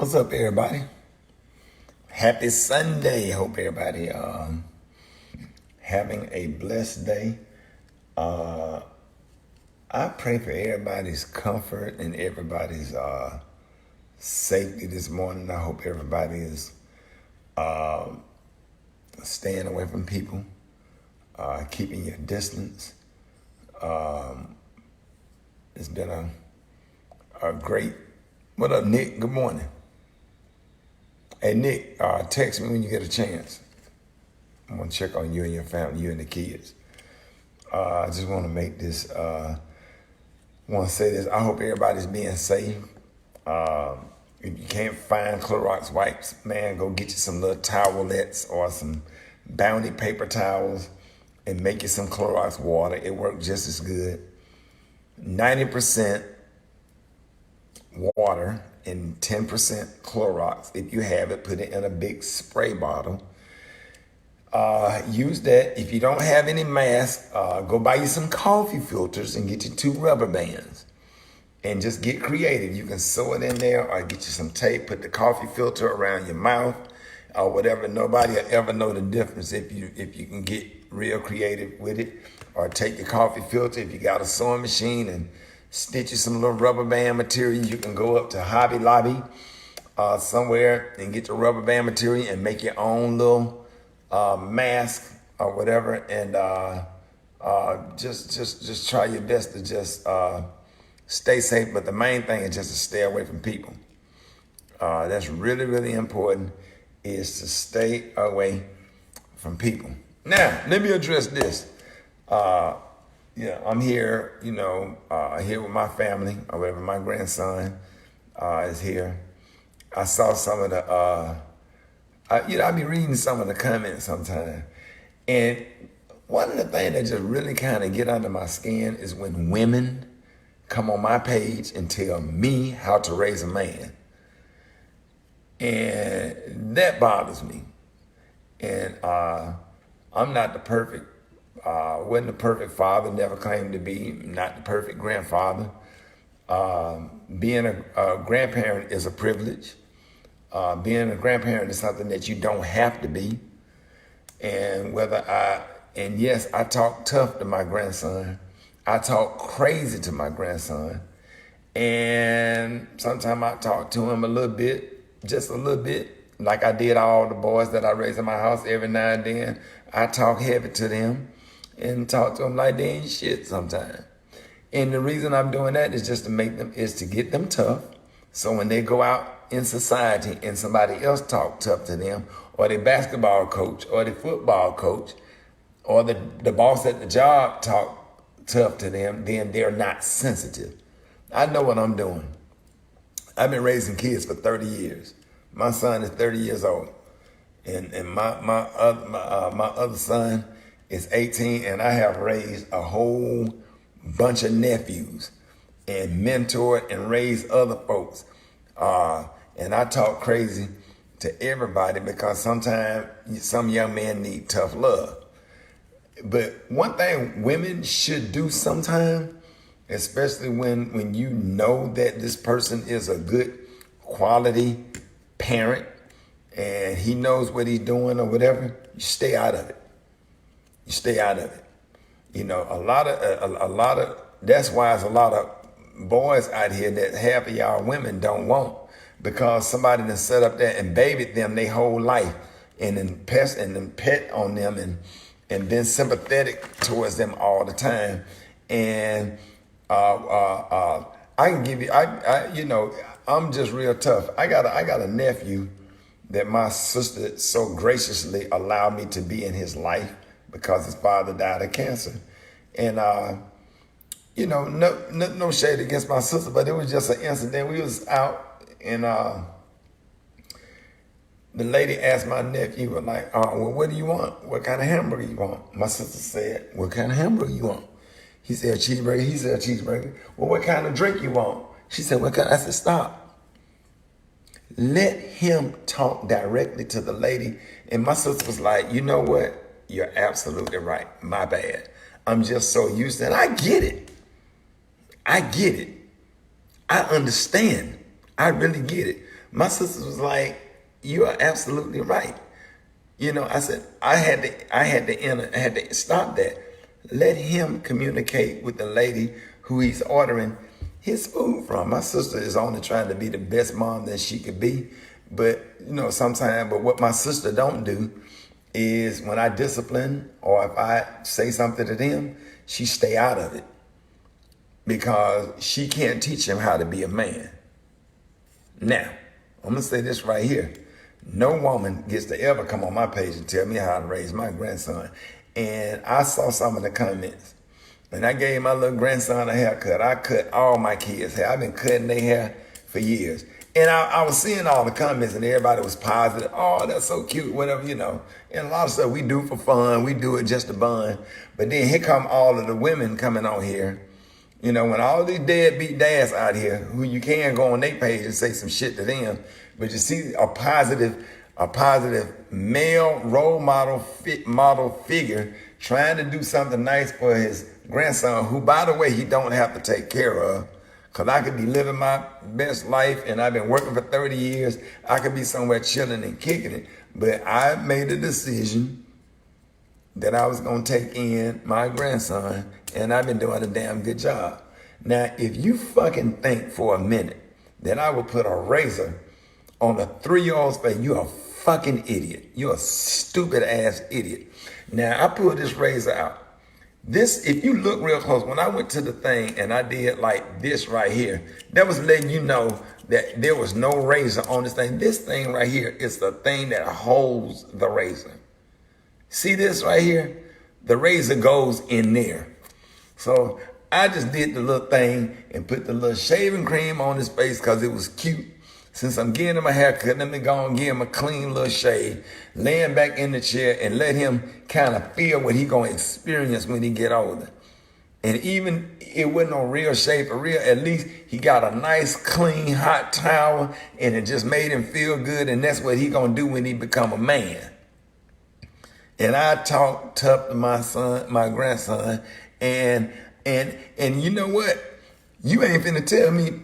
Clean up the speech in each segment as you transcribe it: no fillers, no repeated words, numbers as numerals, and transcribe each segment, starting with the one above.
What's up, everybody? Happy Sunday. Hope everybody having a blessed day. I pray for everybody's comfort and everybody's safety this morning. I hope everybody is staying away from people, keeping your distance. It's been a great. What up, Nick? Good morning. Hey, Nick, text me when you get a chance. I'm going to check on you and your family, you and the kids. I just want to make this, want to say this. I hope everybody's being safe. If you can't find Clorox wipes, man, go get you some little towelettes or some Bounty paper towels and make you some Clorox water. It works just as good. 90% water and 10% Clorox. If you have it, put it in a big spray bottle. Use that. If you don't have any masks, go buy you some coffee filters and get you 2 rubber bands. And just get creative. You can sew it in there or get you some tape, put the coffee filter around your mouth or whatever. Nobody will ever know the difference if you can get real creative with it. Or take your coffee filter if you got a sewing machine and stitch you some little rubber band material. You can go up to Hobby Lobby somewhere and get your rubber band material and make your own little mask or whatever. And just try your best to just stay safe. But the main thing is just to stay away from people. That's really, really important, is to stay away from people. Now, let me address this. I'm here, here with my family or whatever. My grandson is here. I saw some of the, I be reading some of the comments sometimes. And one of the things that just really kind of get under my skin is when women come on my page and tell me how to raise a man. And that bothers me. And I'm not the perfect, wasn't the perfect father, never claimed to be, not the perfect grandfather. Being a grandparent is a privilege. Being a grandparent is something that you don't have to be. And yes, I talk tough to my grandson. I talk crazy to my grandson. And sometimes I talk to him a little bit, just a little bit, like I did all the boys that I raised in my house. Every now and then, I talk heavy to them and talk to them like they ain't shit sometimes. And the reason I'm doing that is just to get them tough. So when they go out in society and somebody else talk tough to them, or their basketball coach, or their football coach, or the boss at the job talk tough to them, then they're not sensitive. I know what I'm doing. I've been raising kids for 30 years. My son is 30 years old. And my other son is 18, and I have raised a whole bunch of nephews and mentored and raised other folks. And I talk crazy to everybody because sometimes some young men need tough love. But one thing women should do sometime, especially when you know that this person is a good quality parent and he knows what he's doing or whatever, you stay out of it. You stay out of it. A lot of that's why there's a lot of boys out here that half of y'all women don't want, because somebody done set up there and babied them their whole life and then pet on them and been sympathetic towards them all the time. And I can give you, I'm just real tough. I got a nephew that my sister so graciously allowed me to be in his life because his father died of cancer. And, no shade against my sister, but it was just an incident. We was out and the lady asked my nephew, well, what do you want? What kind of hamburger you want? My sister said, what kind of hamburger you want? He said, a cheeseburger. He said, a cheeseburger. Well, what kind of drink you want? She said, what kind? I said, stop. Let him talk directly to the lady. And my sister was like, you know what? You're absolutely right. My bad. I'm just so used to it. I get it. I understand. I really get it. My sister was like, you are absolutely right. You know, I said, I had to stop that. Let him communicate with the lady who he's ordering his food from. My sister is only trying to be the best mom that she could be. But, you know, sometimes, but what my sister don't do is when I discipline or if I say something to them, she stay out of it because she can't teach him how to be a man. Now, I'm going to say this right here. No woman gets to ever come on my page and tell me how to raise my grandson. And I saw some of the comments. And I gave my little grandson a haircut. I cut all my kids' hair. I've been cutting their hair for years. And I was seeing all the comments and everybody was positive. Oh, that's so cute, whatever, you know. And a lot of stuff we do for fun. We do it just to bond. But then here come all of the women coming on here. You know, when all these deadbeat dads out here, who you can go on their page and say some shit to them, but you see a positive male role model figure trying to do something nice for his grandson, who, by the way, he don't have to take care of. Because I could be living my best life and I've been working for 30 years. I could be somewhere chilling and kicking it. But I made a decision that I was going to take in my grandson, and I've been doing a damn good job. Now, if you fucking think for a minute that I would put a razor on a 3-year-old's face, you're a fucking idiot. You're a stupid ass idiot. Now, I pulled this razor out. This, if you look real close, when I went to the thing and I did like this right here, that was letting you know that there was no razor on this thing. This thing right here is the thing that holds the razor. See this right here? The razor goes in there. So I just did the little thing and put the little shaving cream on his face because it was cute. Since I'm giving him a haircut, let me go and give him a clean little shave, laying back in the chair and let him kind of feel what he going to experience when he get older. And even it wasn't no real shave for real, at least he got a nice, clean, hot towel and it just made him feel good. And that's what he going to do when he become a man. And I talked tough to my son, my grandson, and you know what? You ain't finna tell me,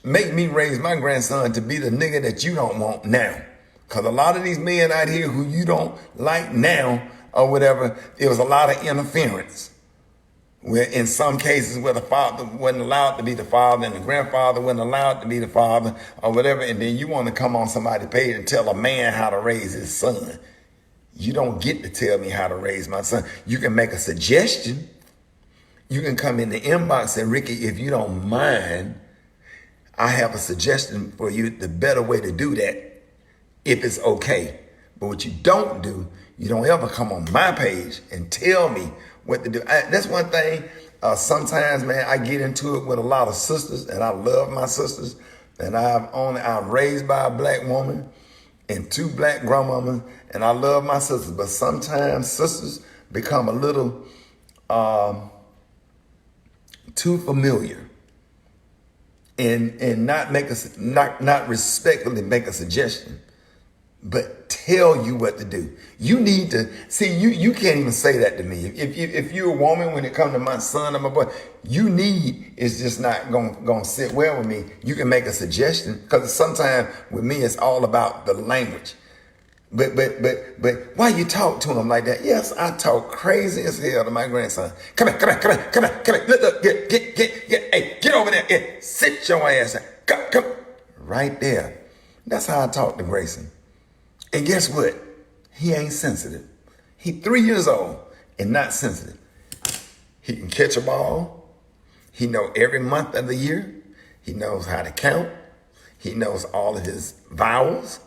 make me raise my grandson to be the nigga that you don't want now. Because a lot of these men out here who you don't like now or whatever, it was a lot of interference. Where in some cases where the father wasn't allowed to be the father and the grandfather wasn't allowed to be the father or whatever, and then you want to come on somebody's page and tell a man how to raise his son. You don't get to tell me how to raise my son. You can make a suggestion. You can come in the inbox and say, Ricky, if you don't mind, I have a suggestion for you, the better way to do that, if it's okay. But what you don't do, you don't ever come on my page and tell me what to do. That's one thing. Sometimes, man, I get into it with a lot of sisters, and I love my sisters. And I'm raised by a black woman and 2 black grandmamas, and I love my sisters. But sometimes sisters become a little too familiar. And not respectfully make a suggestion, but tell you what to do. You need to see, you can't even say that to me. If you're a woman, when it comes to my son or my boy, you need is just not gonna sit well with me. You can make a suggestion, because sometimes with me it's all about the language. But why you talk to him like that? Yes, I talk crazy as hell to my grandson. Come here. Look, get over there. Yeah, sit your ass down. Come. Right there. That's how I talk to Grayson. And guess what? He ain't sensitive. He 3 years old and not sensitive. He can catch a ball. He knows every month of the year. He knows how to count. He knows all of his vowels.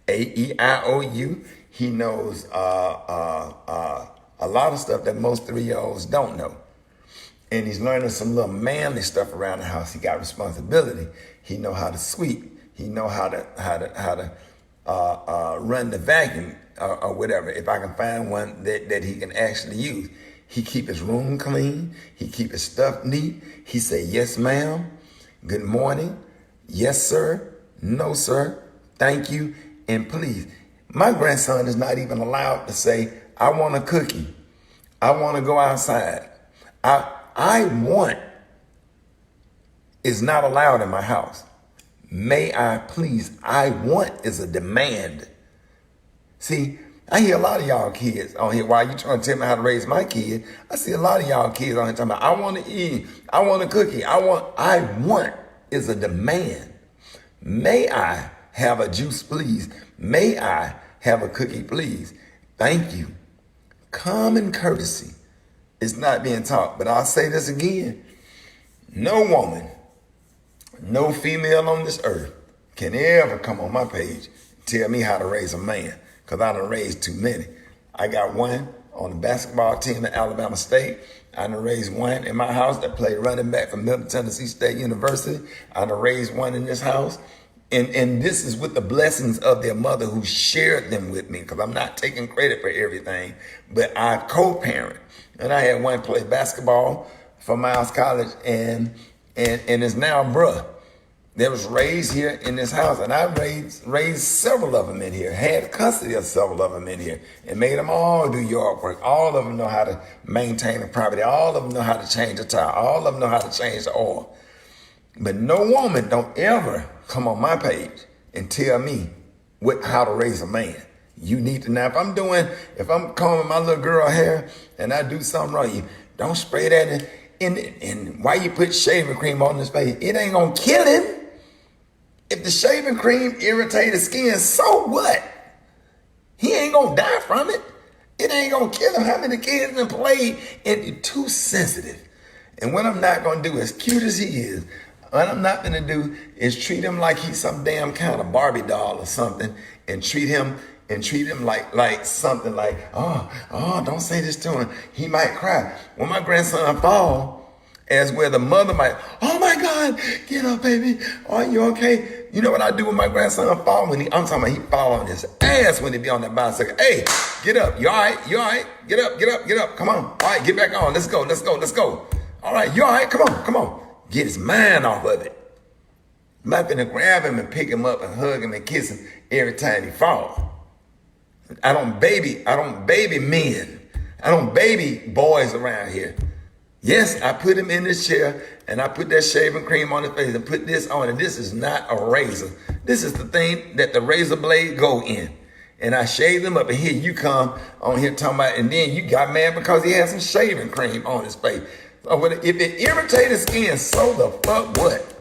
A-E-I-O-U. He knows a lot of stuff that most 3-year-olds don't know. And he's learning some little manly stuff around the house. He got responsibility. He know how to sweep. He know how to run the vacuum or whatever. If I can find one that he can actually use. He keep his room clean. He keep his stuff neat. He say, yes, ma'am. Good morning. Yes, sir. No, sir. Thank you. And please. My grandson is not even allowed to say, I want a cookie. I want to go outside. I want is not allowed in my house. May I please? I want is a demand. See, I hear a lot of y'all kids on here, while you trying to tell me how to raise my kid, I see a lot of y'all kids on here talking about, I want to eat, I want a cookie, I want is a demand. May I have a juice, please? May I have a cookie, please? Thank you. Common courtesy is not being taught. But I'll say this again. No woman, no female on this earth can ever come on my page and tell me how to raise a man, because I done raised too many. I got one on the basketball team at Alabama State. I done raised one in my house that played running back for Middle Tennessee State University. I done raised one in this house. And this is with the blessings of their mother who shared them with me, because I'm not taking credit for everything, but I co-parent. And I had one play basketball for Miles College and is now bruh that was raised here in this house. And I raised several of them in here, had custody of several of them in here, and made them all do yard work. All of them know how to maintain the property. All of them know how to change the tire. All of them know how to change the oil. But no woman don't ever come on my page and tell me how to raise a man. You need to know. If I'm combing my little girl hair and I do something wrong, you don't spray that in why you put shaving cream on his face? It ain't gonna kill him. If the shaving cream irritates his skin, so what? He ain't gonna die from it. It ain't gonna kill him. How many kids done played and you're too sensitive? And what I'm not gonna do, as cute as he is, what I'm not gonna do is treat him like he's some damn kind of Barbie doll or something, and treat him like something like, oh, don't say this to him. He might cry. When my grandson fall, as where the mother might, oh my God, get up, baby. Are you okay? You know what I do when my grandson fall? I'm talking about he fall on his ass when he be on that bicycle. Hey, get up. You all right? You all right? Get up. Come on. All right, get back on. Let's go. All right, you all right? Come on. Get his mind off of it. I'm not gonna grab him and pick him up and hug him and kiss him every time he falls. I don't baby men. I don't baby boys around here. Yes, I put him in this chair and I put that shaving cream on his face and put this on, and this is not a razor. This is the thing that the razor blade go in. And I shaved him up, and here you come on here talking about, and then you got mad because he had some shaving cream on his face. So if it irritates his skin, so the fuck what?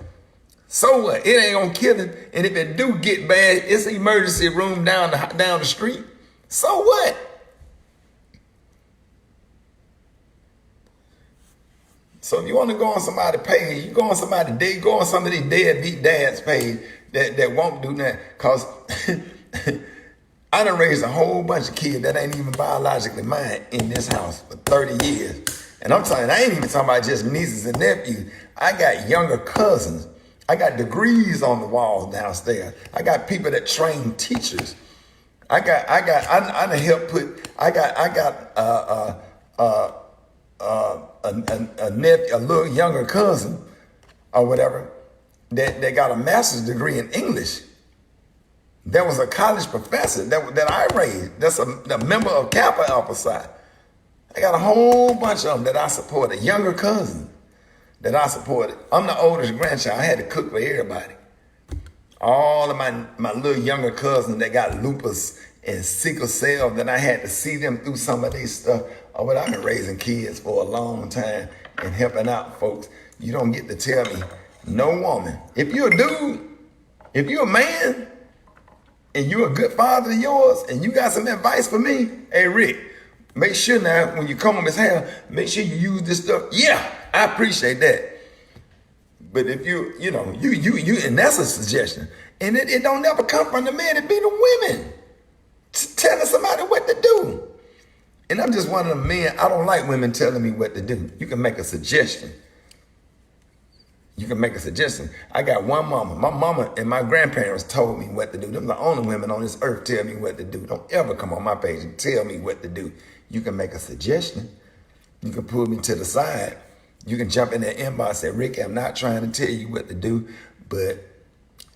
So what? It ain't gonna kill him. And if it do get bad, it's an emergency room down the street. So what? So if you want to go on somebody's page, you go on somebody's deadbeat dad's page that won't do that. Cause I done raised a whole bunch of kids that ain't even biologically mine in this house for 30 years. And I ain't even talking about just nieces and nephews. I got younger cousins. I got degrees on the walls downstairs. I got people that train teachers. I done helped put. I got a nephew, a little younger cousin, or whatever, that got a master's degree in English. There was a college professor that I raised. That's a member of Kappa Alpha Psi. I got a whole bunch of them that I supported, younger cousins that I supported. I'm the oldest grandchild. I had to cook for everybody. All of my little younger cousins that got lupus and sickle cell, that I had to see them through some of these stuff. Oh, but I've been raising kids for a long time and helping out folks. You don't get to tell me, no woman. If you're a dude, if you're a man, and you're a good father to yours, and you got some advice for me, hey, Rick, make sure now when you comb his hair, make sure you use this stuff. Yeah, I appreciate that. But if you and that's a suggestion. And it don't never come from the man, it be the women telling somebody what to do. And I'm just one of the men, I don't like women telling me what to do. You can make a suggestion. I got one mama. My mama and my grandparents told me what to do. Them the only women on this earth tell me what to do. Don't ever come on my page and tell me what to do. You can make a suggestion. You can pull me to the side. You can jump in that inbox and say, Rickey, I'm not trying to tell you what to do, but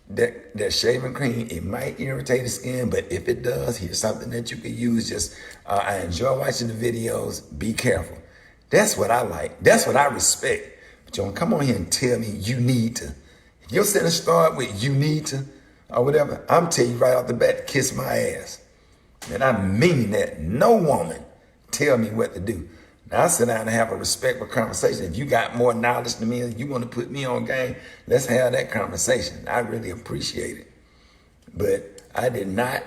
that shaving cream, it might irritate the skin, but if it does, here's something that you can use. I enjoy watching the videos. Be careful. That's what I like. That's what I respect. But you don't come on here and tell me you need to Your sentence start with you need to or whatever. I'm telling you right off the bat, kiss my ass. And I mean that. No woman tell me what to do. Now I sit down and have a respectful conversation. If you got more knowledge than me and you want to put me on game, let's have that conversation. I really appreciate it. But I did not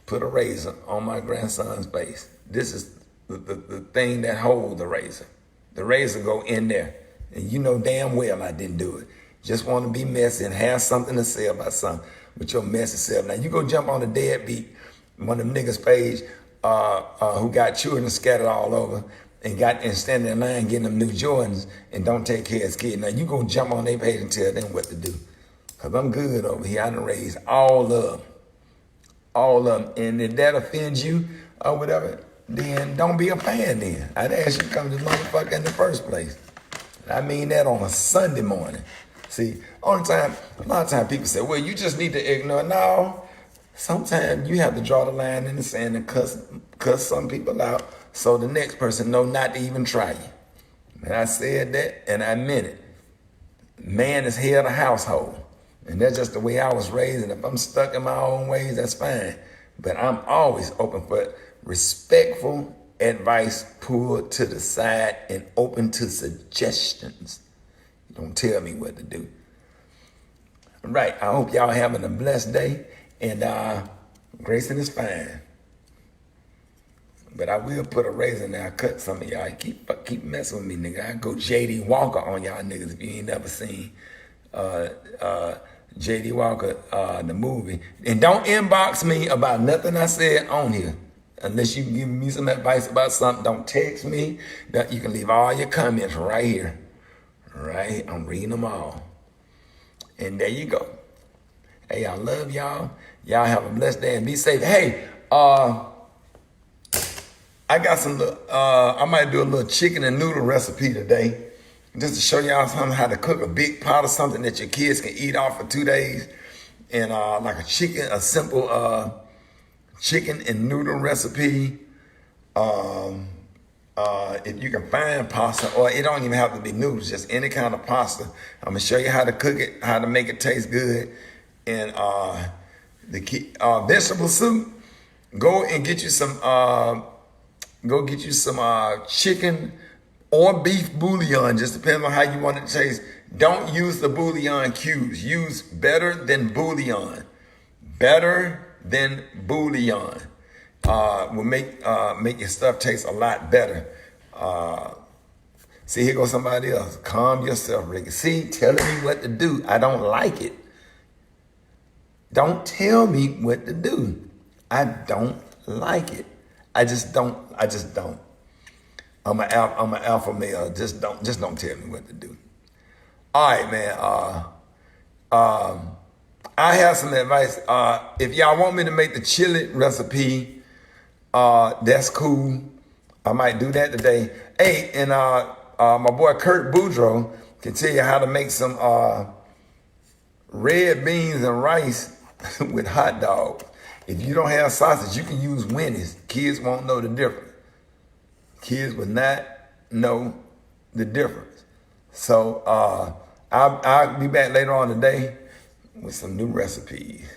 put a razor on my grandson's face. This is the thing that holds the razor. The razor go in there. And you know damn well I didn't do it. Just want to be messy and have something to say about something with your messy self. Now you go jump on the deadbeat, one of them niggas page who got children scattered all over and standing in line getting them new Jordans and don't take care of his kid. Now you go jump on their page and tell them what to do. Cause I'm good over here. I done raised all of them. All of them. And if that offends you or whatever, then don't be a fan then. I'd ask you to come to this motherfucker in the first place. I mean that on a Sunday morning. See, a lot of times people say, well, you just need to ignore. No, sometimes you have to draw the line in the sand and cuss some people out so the next person know not to even try you. And I said that and I meant it. Man is head of the household. And that's just the way I was raised. And if I'm stuck in my own ways, that's fine. But I'm always open for respectful advice pulled to the side and open to suggestions. Don't tell me what to do. All right, I hope y'all having a blessed day. And Grayson is fine. But I will put a razor in there. I cut some of y'all. Keep messing with me, nigga. I go J.D. Walker on y'all niggas if you ain't never seen J.D. Walker, the movie. And don't inbox me about nothing I said on here. Unless you give me some advice about something, don't text me. You can leave all your comments right here. Right? I'm reading them all. And there you go. Hey, I love y'all. Y'all have a blessed day and be safe. Hey, I got some, I might do a little chicken and noodle recipe today. Just to show y'all how to cook a big pot of something that your kids can eat off for 2 days. And like a simple chicken and noodle recipe. If you can find pasta, or it don't even have to be noodles, just any kind of pasta. I'm gonna show you how to cook it, how to make it taste good. And the vegetable soup, go get you some chicken or beef bouillon, just depends on how you want it to taste. Don't use the bouillon cubes. Use better than bouillon. Better than bouillon. Will make your stuff taste a lot better. See, here goes somebody else. Calm yourself, Rickey. See, telling me what to do. I don't like it. Don't tell me what to do. I don't like it. I just don't. I'm an alpha male. Just don't tell me what to do. All right, man. I have some advice. If y'all want me to make the chili recipe, that's cool. I might do that today. Hey, and my boy Kurt Boudreaux can tell you how to make some red beans and rice with hot dogs. If you don't have sausage, you can use Winnie's. Kids won't know the difference. Kids will not know the difference. So I'll be back later on today with some new recipes.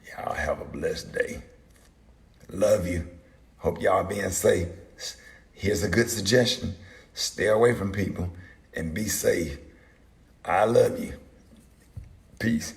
Y'all have a blessed day. Love you. Hope y'all being safe. Here's a good suggestion. Stay away from people and be safe. I love you. Peace.